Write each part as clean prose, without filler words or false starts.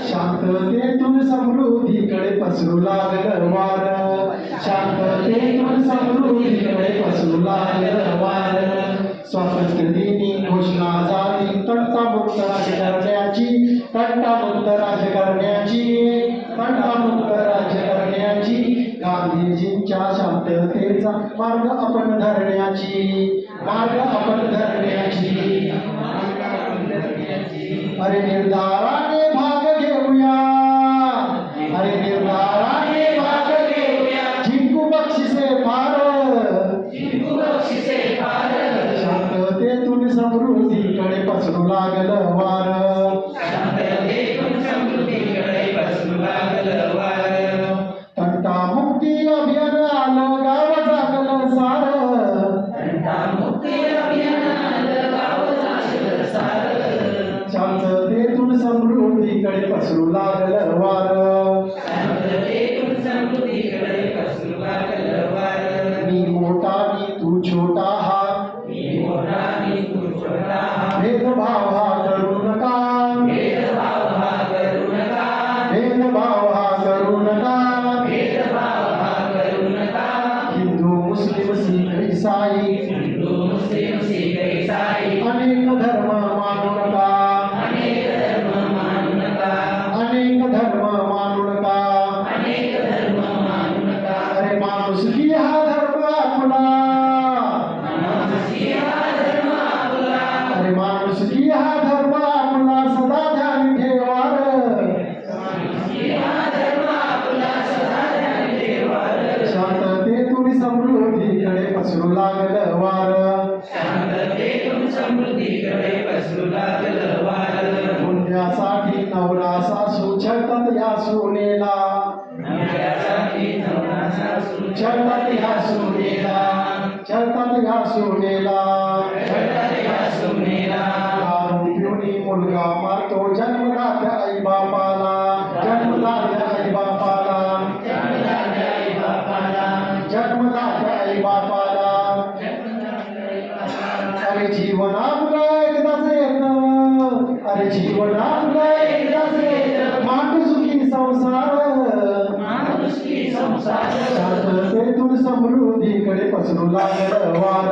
शांततेतून समृद्धीकडे पसरू लागलं वार, शांततेतून समृद्धीकडे पसरू लागलं वार. स्वातंत्र्य दिनी घोषणा झाली तंटामुक्त राज्य करण्याची, तंटामुक्त राज्य करण्याची, तंटामुक्त राज्य करण्याची. गांधीजींच्या शांततेचा मार्ग आपण धरण्याची, मार्ग आपण धरण्याची. अरे निर्धाराने भाग घेऊया, अरे निर्धाराने भाग घेऊया. जिंकू बक्षिसे फार, जिंकू बक्षिसे फार. शांततेतून समृद्धीकडे पसरू लागलं वार, शांततेतून समृद्धीकडे पसरू लागलं वार. तंटामुक्ती अभियान आलं गाव जागलं सार, तंटामुक्ती अभियान आलं गाव जागलं सार. शांततेतून समृद्धीकडे पसरू लागलं वार, शांततेतून समृद्धीकडे पसरू लागलं वार. मी मोठा मी तू छोटा हा, मी मोठा मी तू छोटा हा. भेदभाव हा करू नका, भेदभाव हा करू नका, भेदभाव हा करू नका, भेदभाव हा करू नका. हिंदू मुस्लिम सिख ईसाई, हिंदू मुस्लिम सिख ईसाई. अनेक धर्म मानू नका, अनेक धर्म मानू नका, अनेक धर्म मानू नका, अनेक धर्म मानू नका. अरे माणुसकी हा धर्म आपला, माणुसकी हा धर्म आपला. अरे माणुसकी हा धर्म आपला सदा ध्यान ठेवार, माणुसकी हा धर्म आपला सदा ध्यान ठेवार. शांततेतून समृद्धीकडे पसरू लागलं वार, शांततेतून समृद्धीकडे पसरू लागलं वार. पुण्यासाठी नवरा सासू छळतात या सुनेला, पुण्यासाठी नवरा सासू छळतात या सुनेला, छळतात या सुनेला, छळतात या सुनेला. दारू पिऊन मुलगा मारतो जन्मदात्या आई बापाला, जन्मदात्या आई बापाला, जन्मदात्या आई बापाला, जन्मदात्या आई बापाला. अरे जीवन आपलं एकदाच येतं, अरे जीवन आपलं एकदाच येतं. माणुसकी संसार, माणुसकी संसार. शांततेतून समृद्धीकडे पसरू लागलं वार,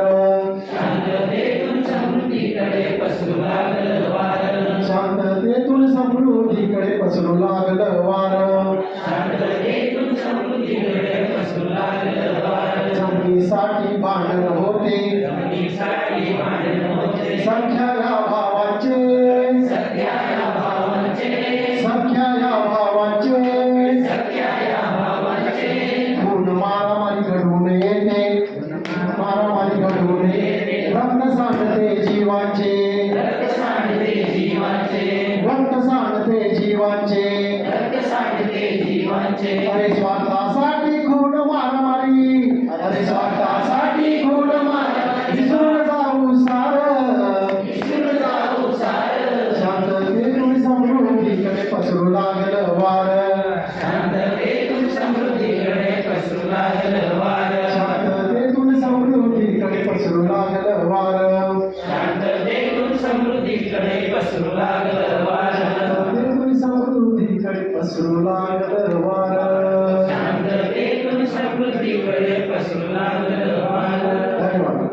शांततेतून समृद्धीकडे पसरू लागलं वार. शांततेतून समृद्धीकडे पसरू लागलं वार, शांततेतून समृद्धीकडे पसरू लागलं वार. जमिनीसाठी भांडण होते, जमिनीसाठी भांडण होते. संख्या या भावांचे, संख्या या भावांचे, संख्या या भावांचे, संख्या या भावांचे. खून मारामारी घडून येते, मारामारी घडून येते. रक्त सांडते जीवांचे, रक्त सांडते जीवांचे, रक्त सांडते जीवांचे, रक्त सांडते जीवांचे. अरे स्वार्थासाठी खून मारामारी, अरे स्वार्थासाठी खून मारामारी. विसरून जाऊ सार, विसरून जाऊ सार. शांततेतून समृद्धीकडे पसरू लागलं वार, शांततेतून समृद्धीकडे पसरू लागलं वार. शांततेतून समृद्धीकडे पसरू लागलं वार, शांततेतून समृद्धीकडे पसरू लागलं वार. शांततेतून समृद्धीकडे पसरू लागलं वार, शांततेतून समृद्धीकडे पसरू लागलं वार. धन्यवाद.